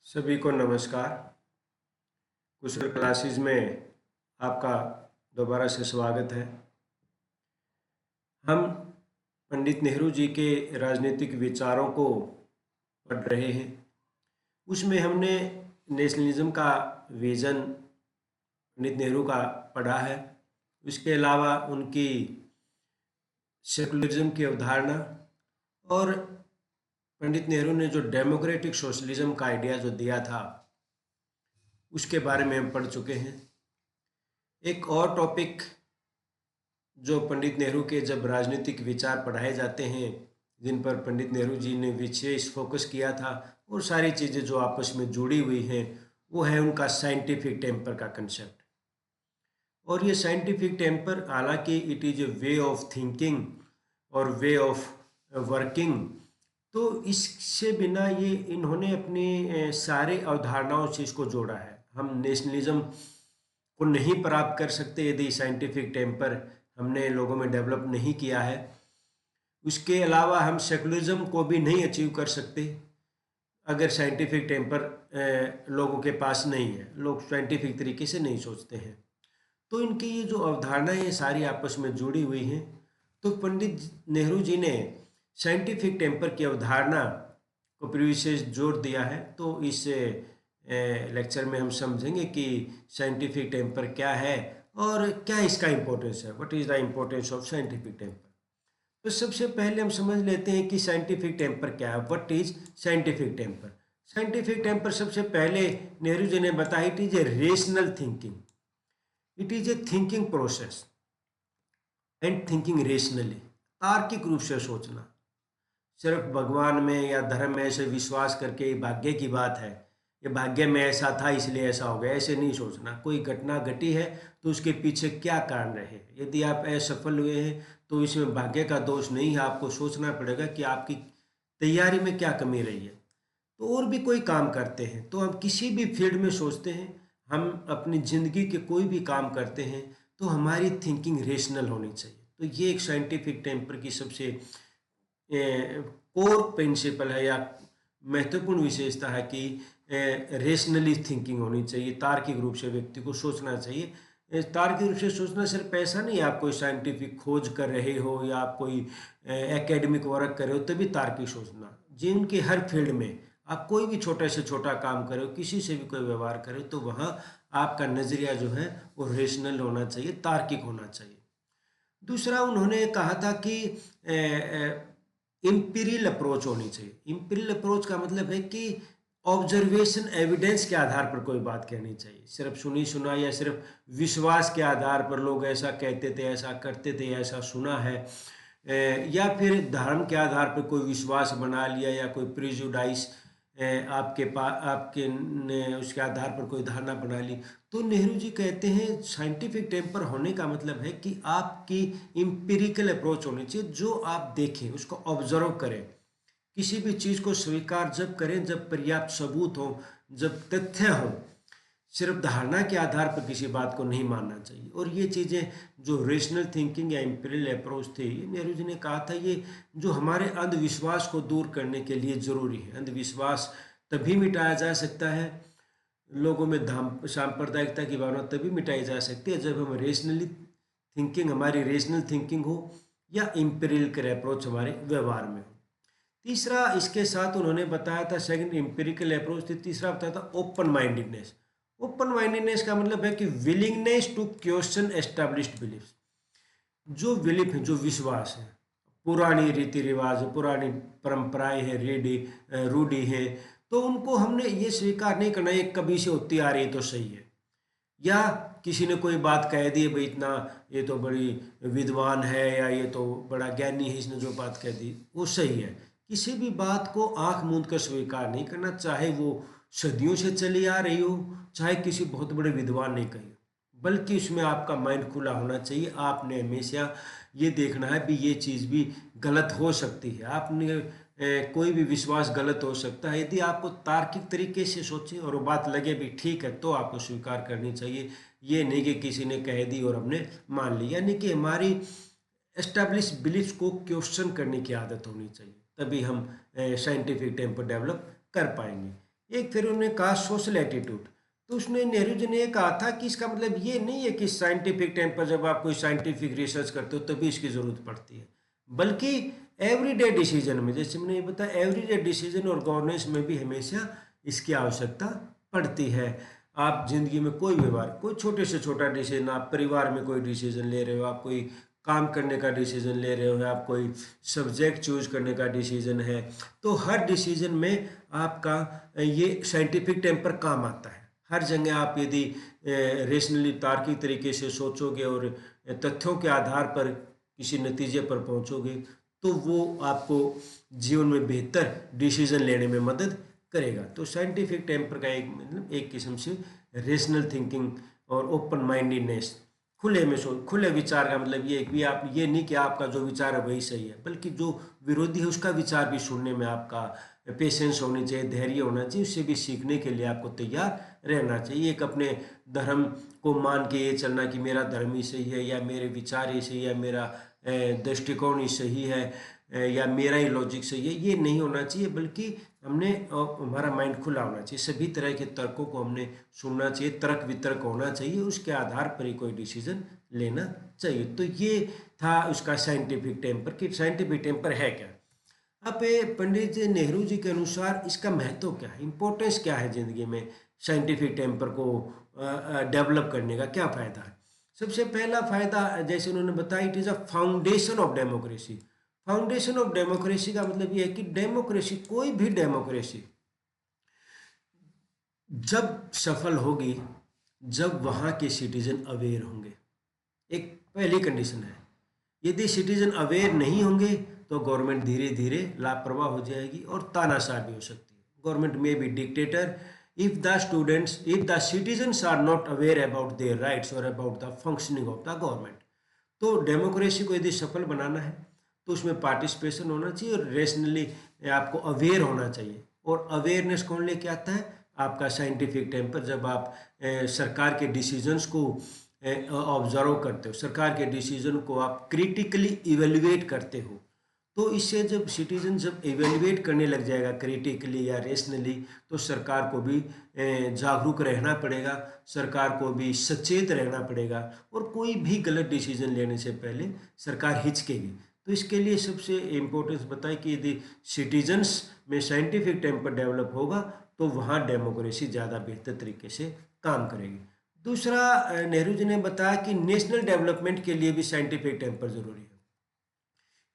सभी को नमस्कार। कुशल क्लासेस में आपका दोबारा से स्वागत है। हम पंडित नेहरू जी के राजनीतिक विचारों को पढ़ रहे हैं। उसमें हमने नेशनलिज्म का विज़न पंडित नेहरू का पढ़ा है। उसके अलावा उनकी सेकुलरिज्म की अवधारणा और पंडित नेहरू ने जो डेमोक्रेटिक सोशलिज्म का आइडिया जो दिया था उसके बारे में हम पढ़ चुके हैं। एक और टॉपिक जो पंडित नेहरू के जब राजनीतिक विचार पढ़ाए जाते हैं, जिन पर पंडित नेहरू जी ने विशेष फोकस किया था और सारी चीज़ें जो आपस में जुड़ी हुई हैं, वो है उनका साइंटिफिक टेम्पर का कंसेप्ट। और ये साइंटिफिक टेम्पर, हालांकि it is a way of thinking और वे ऑफ वर्किंग, तो इससे बिना ये इन्होंने अपनी सारे अवधारणाओं से इसको जोड़ा है। हम नेशनलिज्म को नहीं प्राप्त कर सकते यदि साइंटिफिक टेम्पर हमने लोगों में डेवलप नहीं किया है। उसके अलावा हम सेकुलरिज्म को भी नहीं अचीव कर सकते अगर साइंटिफिक टेम्पर लोगों के पास नहीं है। लोग साइंटिफिक तरीके से नहीं सोचते हैं। तो इनकी ये जो अवधारणाएं ये सारी आपस में जुड़ी हुई हैं। तो पंडित नेहरू जी ने साइंटिफिक टेम्पर की अवधारणा को विशेष जोर दिया है। तो इस लेक्चर में हम समझेंगे कि साइंटिफिक टेम्पर क्या है और क्या इसका इम्पोर्टेंस है। What is the importance of scientific temper. तो सबसे पहले हम समझ लेते हैं कि साइंटिफिक टेम्पर क्या है। What is scientific temper. Scientific temper सबसे पहले नेहरू जी ने बताया, it is a rational thinking. It is a thinking process and thinking rationally. तार्किक रूप से सोचना। सिर्फ भगवान में या धर्म में ऐसे विश्वास करके भाग्य की बात है, ये भाग्य में ऐसा था इसलिए ऐसा हो गया, ऐसे नहीं सोचना। कोई घटना घटी है तो उसके पीछे क्या कारण रहे। यदि आप असफल हुए हैं तो इसमें भाग्य का दोष नहीं है। आपको सोचना पड़ेगा कि आपकी तैयारी में क्या कमी रही है। तो और भी कोई काम करते हैं तो हम किसी भी फील्ड में सोचते हैं, हम अपनी ज़िंदगी के कोई भी काम करते हैं तो हमारी थिंकिंग रेशनल होनी चाहिए। तो ये एक साइंटिफिक टेम्पर की सबसे कोर प्रिंसिपल है या महत्वपूर्ण विशेषता है कि रेशनली थिंकिंग होनी चाहिए। तार्किक रूप से व्यक्ति को सोचना चाहिए। तार्किक रूप से सोचना सिर्फ ऐसा नहीं है आप कोई साइंटिफिक खोज कर रहे हो या आप कोई एकेडमिक वर्क कर रहे हो तभी तार्किक सोचना। जिनके हर फील्ड में आप कोई भी छोटा से छोटा काम करो, किसी से भी कोई व्यवहार करो, तो वहाँ आपका नज़रिया जो है वो रेशनल होना चाहिए, तार्किक होना चाहिए। दूसरा उन्होंने कहा था कि इम्पीरियल अप्रोच होनी चाहिए। इम्पीरियल अप्रोच का मतलब है कि ऑब्जर्वेशन एविडेंस के आधार पर कोई बात कहनी चाहिए। सिर्फ सुनी सुना या सिर्फ विश्वास के आधार पर लोग ऐसा कहते थे, ऐसा करते थे, ऐसा सुना है, या फिर धर्म के आधार पर कोई विश्वास बना लिया या कोई प्रिजुडाइस आपके ने उसके आधार पर कोई धारणा बना ली। तो नेहरू जी कहते हैं साइंटिफिक टेम्पर होने का मतलब है कि आपकी इम्पिरिकल अप्रोच होनी चाहिए। जो आप देखें उसको ऑब्जर्व करें। किसी भी चीज़ को स्वीकार जब करें जब पर्याप्त सबूत हो, जब तथ्य हो। सिर्फ धारणा के आधार पर किसी बात को नहीं मानना चाहिए। और ये चीज़ें जो रेशनल थिंकिंग या इम्पीरियल अप्रोच थी, नेहरू जी ने कहा था ये जो हमारे अंधविश्वास को दूर करने के लिए ज़रूरी है। अंधविश्वास तभी मिटाया जा सकता है, लोगों में सांप्रदायिकता की भावना तभी मिटाई जा सकती है जब हम रेशनली थिंकिंग, हमारी रेशनल थिंकिंग हो या इम्पीरियल अप्रोच हमारे व्यवहार में हो। तीसरा इसके साथ उन्होंने बताया था, सेकंड इम्पीरिकल अप्रोच थी, तीसरा बताया था ओपन माइंडेडनेस। ओपन माइंडेडनेस का मतलब है कि willingness to question established belief. जो बिलीफ है, जो विश्वास है, पुरानी रीति रिवाज, पुरानी परंपराएं हैं, रूढ़ी है, तो उनको हमने ये स्वीकार नहीं करना ये कभी से होती आ रही है तो सही है। या किसी ने कोई बात कह दी, भाई इतना ये तो बड़ी विद्वान है या ये तो बड़ा ज्ञानी है, इसने जो बात कह दी वो सही है। किसी भी बात को आंख मूंद कर स्वीकार नहीं करना, चाहे वो सदियों से चली आ रही हो, चाहे किसी बहुत बड़े विद्वान ने कही, बल्कि उसमें आपका माइंड खुला होना चाहिए। आपने हमेशा ये देखना है भी ये चीज़ भी गलत हो सकती है। आपने कोई भी विश्वास गलत हो सकता है। यदि आपको तार्किक तरीके से सोचें और वो बात लगे भी ठीक है तो आपको स्वीकार करनी चाहिए। ये नहीं कि किसी ने कह दी और हमने मान ली। यानी कि हमारी एस्टैब्लिश बिलीफ्स को क्वेश्चन करने की आदत होनी चाहिए, तभी हम साइंटिफिक टेम्पर डेवलप कर पाएंगे। एक फिर उन्होंने कहा सोशल एटीट्यूड। तो उसने नेहरू जी ने ये कहा था कि इसका मतलब ये नहीं है कि साइंटिफिक टेम्पर जब आप कोई साइंटिफिक रिसर्च करते हो तभी इसकी ज़रूरत पड़ती है, बल्कि एवरीडे डिसीजन में, जैसे मैंने ये बताया, एवरीडे डिसीजन और गवर्नेंस में भी हमेशा इसकी आवश्यकता पड़ती है। आप जिंदगी में कोई व्यवहार, कोई छोटे से छोटा डिसीजन, आप परिवार में कोई डिसीजन ले रहे हो, आप कोई काम करने का डिसीजन ले रहे हो, आप कोई सब्जेक्ट चूज करने का डिसीजन है, तो हर डिसीजन में आपका ये साइंटिफिक टेम्पर काम आता है। हर जगह आप यदि रेशनली तार्किक तरीके से सोचोगे और तथ्यों के आधार पर किसी नतीजे पर पहुंचोगे तो वो आपको जीवन में बेहतर डिसीजन लेने में मदद करेगा। तो साइंटिफिक टेम्पर का एक मतलब एक किस्म से रेशनल थिंकिंग और ओपन माइंडेडनेस, खुले में सोच, खुले विचार का मतलब ये कि आप ये नहीं कि आपका जो विचार है वही सही है, बल्कि जो विरोधी है उसका विचार भी सुनने में आपका पेशेंस होनी चाहिए, धैर्य होना चाहिए, उससे भी सीखने के लिए आपको तैयार रहना चाहिए। एक अपने धर्म को मान के ये चलना कि मेरा धर्म ही सही है, या मेरे विचार ही सही है, मेरा दृष्टिकोण ही सही है, या मेरा ही लॉजिक सही है, ये नहीं होना चाहिए, बल्कि हमने हमारा माइंड खुला होना चाहिए। सभी तरह के तर्कों को हमने सुनना चाहिए, तर्क वितर्क होना चाहिए, उसके आधार पर ही कोई डिसीजन लेना चाहिए। तो ये था उसका साइंटिफिक टेम्पर कि साइंटिफिक टेम्पर है क्या। अब पंडित नेहरू जी के अनुसार इसका महत्व क्या है, इम्पोर्टेंस क्या है ज़िंदगी में, साइंटिफिक टेम्पर को डेवलप करने का क्या फ़ायदा है। सबसे पहला फ़ायदा जैसे उन्होंने बताया, it is a foundation of democracy. Foundation of democracy का मतलब ये है कि डेमोक्रेसी, कोई भी डेमोक्रेसी जब सफल होगी जब वहाँ के सिटीजन अवेयर होंगे। एक पहली कंडीशन है, यदि सिटीजन अवेयर नहीं होंगे तो गवर्नमेंट धीरे धीरे लापरवाह हो जाएगी और तानाशाह भी हो सकती है। गवर्नमेंट में भी dictator if the citizens are not aware about their rights और about the functioning of the government. तो डेमोक्रेसी को यदि सफल बनाना है तो उसमें पार्टिसिपेशन होना चाहिए और रेशनली आपको अवेयर होना चाहिए। और अवेयरनेस कौन लेके आता है, आपका साइंटिफिक टेम्पर। जब आप सरकार के डिसीजंस को ऑब्जर्व करते हो, सरकार के डिसीजन को आप क्रिटिकली इवेल्युएट करते हो, तो इससे जब सिटीजन जब इवेल्युएट करने लग जाएगा क्रिटिकली या रेशनली, तो सरकार को भी जागरूक रहना पड़ेगा, सरकार को भी सचेत रहना पड़ेगा, और कोई भी गलत डिसीजन लेने से पहले सरकार हिचकेगी। तो इसके लिए सबसे इम्पोर्टेंस बताए कि यदि सिटीजन्स में साइंटिफिक टेम्पर डेवलप होगा तो वहाँ डेमोक्रेसी ज़्यादा बेहतर तरीके से काम करेगी। दूसरा, नेहरू जी ने बताया कि नेशनल डेवलपमेंट के लिए भी साइंटिफिक टेम्पर ज़रूरी है।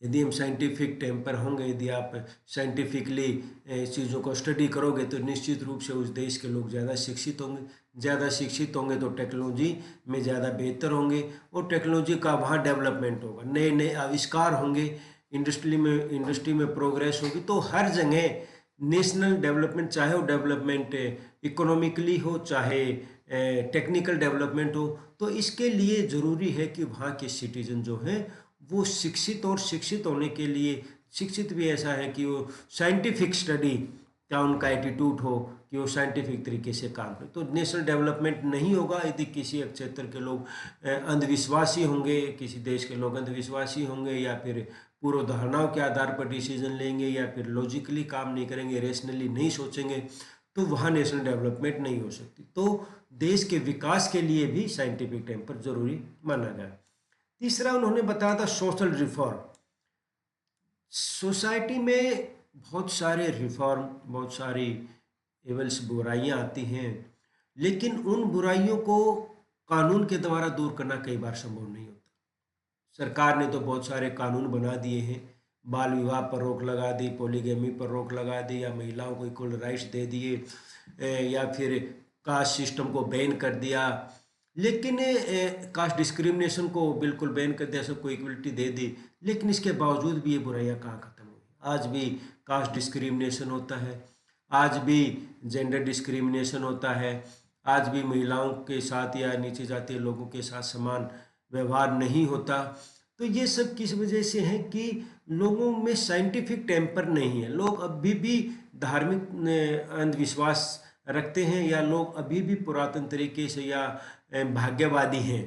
यदि हम साइंटिफिक टेम्पर होंगे, यदि आप साइंटिफिकली चीज़ों को स्टडी करोगे तो निश्चित रूप से उस देश के लोग ज़्यादा शिक्षित होंगे। ज़्यादा शिक्षित होंगे तो टेक्नोलॉजी में ज़्यादा बेहतर होंगे और टेक्नोलॉजी का वहाँ डेवलपमेंट होगा, नए नए आविष्कार होंगे, इंडस्ट्री में प्रोग्रेस होगी। तो हर जगह नेशनल डेवलपमेंट, चाहे वो डेवलपमेंट इकोनॉमिकली हो, चाहे टेक्निकल डेवलपमेंट हो, तो इसके लिए ज़रूरी है कि वहाँ के सिटीजन जो हैं वो शिक्षित, और शिक्षित होने के लिए शिक्षित भी ऐसा है कि वो साइंटिफिक स्टडी का उनका एटीट्यूड हो, कि वो साइंटिफिक तरीके से काम करें। तो नेशनल डेवलपमेंट नहीं होगा यदि किसी एक क्षेत्र के लोग अंधविश्वासी होंगे, किसी देश के लोग अंधविश्वासी होंगे, या फिर पूर्व धारणाओं के आधार पर डिसीजन लेंगे, या फिर लॉजिकली काम नहीं करेंगे, रेशनली नहीं सोचेंगे, तो वहाँ नेशनल डेवलपमेंट नहीं हो सकती। तो देश के विकास के लिए भी साइंटिफिक टेम्पर जरूरी माना गया। तीसरा उन्होंने बताया था सोशल रिफॉर्म। सोसाइटी में बहुत सारे रिफॉर्म, बहुत सारी एवल्स बुराइयां आती हैं, लेकिन उन बुराइयों को कानून के द्वारा दूर करना कई बार संभव नहीं होता। सरकार ने तो बहुत सारे कानून बना दिए हैं, बाल विवाह पर रोक लगा दी, पॉलीगैमी पर रोक लगा दी, या महिलाओं को इक्वल राइट्स दे दिए, या फिर कास्ट सिस्टम को बैन कर दिया। लेकिन कास्ट डिस्क्रिमिनेशन को बिल्कुल बैन कर दिया, सबको इक्वलिटी दे दी, लेकिन इसके बावजूद भी ये बुराइयां कहाँ ख़त्म हुई। आज भी कास्ट डिस्क्रिमिनेशन होता है, आज भी जेंडर डिस्क्रिमिनेशन होता है, आज भी महिलाओं के साथ या नीचे जाति लोगों के साथ समान व्यवहार नहीं होता। तो ये सब किस वजह से है कि लोगों में साइंटिफिक टेम्पर नहीं है। लोग अभी भी धार्मिक अंधविश्वास रखते हैं, या लोग अभी भी पुरातन तरीके से या भाग्यवादी हैं,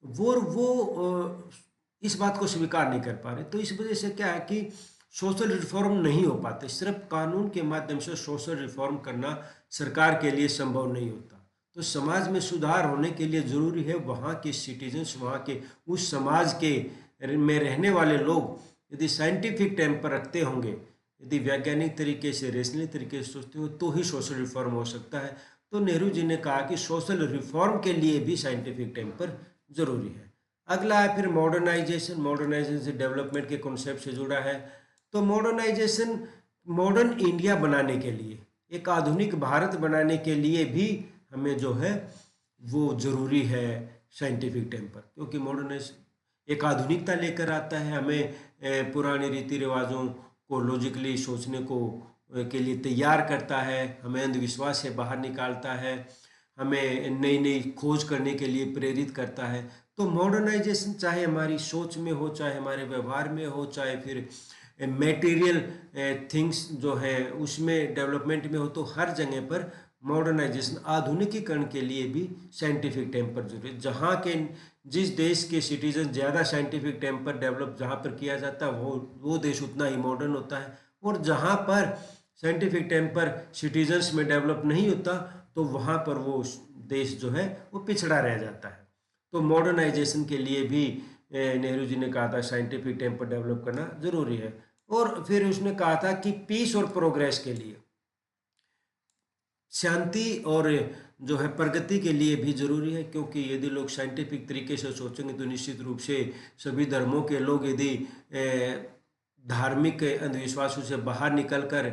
वो इस बात को स्वीकार नहीं कर पा रहे। तो इस वजह से क्या है कि सोशल रिफॉर्म नहीं हो पाते। सिर्फ कानून के माध्यम से सोशल रिफॉर्म करना सरकार के लिए संभव नहीं होता। तो समाज में सुधार होने के लिए ज़रूरी है वहाँ के सिटीजन्स, वहाँ के उस समाज के में रहने वाले लोग यदि साइंटिफिक टेम्पर रखते होंगे, यदि वैज्ञानिक तरीके से, रेशनली तरीके से सोचते हो, तो ही सोशल रिफॉर्म हो सकता है। तो नेहरू जी ने कहा कि सोशल रिफॉर्म के लिए भी साइंटिफिक टेम्पर ज़रूरी है। अगला है फिर मॉडर्नाइजेशन। मॉडर्नाइजेशन से डेवलपमेंट के कॉन्सेप्ट से जुड़ा है। तो मॉडर्नाइजेशन मॉडर्न इंडिया बनाने के लिए, एक आधुनिक भारत बनाने के लिए भी हमें जो है वो ज़रूरी है साइंटिफिक टेम्पर, क्योंकि मॉडर्नाइजेशन एक आधुनिकता लेकर आता है, हमें पुराने रीति रिवाजों को लॉजिकली सोचने को के लिए तैयार करता है, हमें अंधविश्वास से बाहर निकालता है, हमें नई नई खोज करने के लिए प्रेरित करता है। तो मॉडर्नाइजेशन चाहे हमारी सोच में हो, चाहे हमारे व्यवहार में हो, चाहे फिर मटेरियल थिंग्स जो है उसमें डेवलपमेंट में हो, तो हर जगह पर मॉडर्नाइजेशन, आधुनिकीकरण के लिए भी साइंटिफिक टेम्पर जरूरी है। जहाँ के जिस देश के सिटीजन ज़्यादा साइंटिफिक टेम्पर डेवलप जहाँ पर किया जाता है वो देश उतना ही मॉडर्न होता है। और जहाँ पर साइंटिफिक टेम्पर सिटीजन्स में डेवलप नहीं होता तो वहाँ पर वो देश जो है वो पिछड़ा रह जाता है। तो मॉडर्नाइजेशन के लिए भी नेहरू जी ने कहा था साइंटिफिक टेम्पर डेवलप करना ज़रूरी है। और फिर उसने कहा था कि पीस और प्रोग्रेस के लिए, शांति और जो है प्रगति के लिए भी ज़रूरी है, क्योंकि यदि लोग साइंटिफिक तरीके से सोचेंगे तो निश्चित रूप से सभी धर्मों के लोग यदि धार्मिक अंधविश्वासों से बाहर निकलकर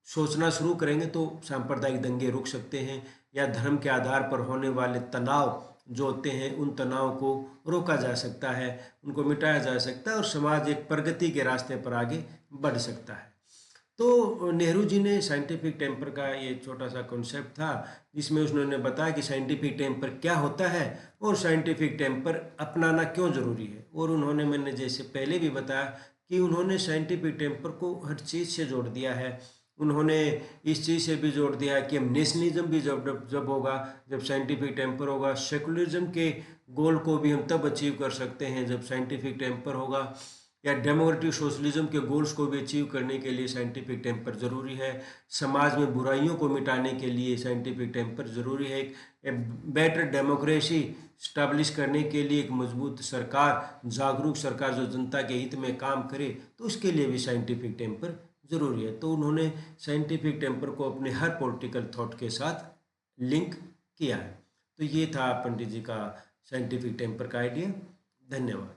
सोचना शुरू करेंगे तो सांप्रदायिक दंगे रुक सकते हैं, या धर्म के आधार पर होने वाले तनाव जो होते हैं उन तनाव को रोका जा सकता है, उनको मिटाया जा सकता है और समाज एक प्रगति के रास्ते पर आगे बढ़ सकता है। तो नेहरू जी ने साइंटिफिक टेम्पर का ये छोटा सा कॉन्सेप्ट था जिसमें उन्होंने बताया कि साइंटिफिक टेम्पर क्या होता है और साइंटिफिक टेम्पर अपनाना क्यों ज़रूरी है। और उन्होंने, मैंने जैसे पहले भी बताया कि उन्होंने साइंटिफिक टेम्पर को हर चीज़ से जोड़ दिया है। उन्होंने इस चीज़ से भी जोड़ दिया है कि हम नेशनलिज्म भी जब होगा, जब साइंटिफिक टेम्पर होगा। सेकुलरिज्म के गोल को भी हम तब अचीव कर सकते हैं जब साइंटिफिक टेम्पर होगा। या डेमोक्रेटिक सोशलिज्म के गोल्स को भी अचीव करने के लिए साइंटिफिक टेम्पर ज़रूरी है। समाज में बुराइयों को मिटाने के लिए साइंटिफिक टेम्पर ज़रूरी है। एक बेटर डेमोक्रेसी स्टैब्लिश करने के लिए एक मजबूत सरकार, जागरूक सरकार जो जनता के हित में काम करे, तो उसके लिए भी साइंटिफिक टेम्पर ज़रूरी है। तो उन्होंने साइंटिफिक टेम्पर को अपने हर पॉलिटिकल थॉट के साथ लिंक किया है। तो ये था पंडित जी का साइंटिफिक टेम्पर का आइडिया। धन्यवाद।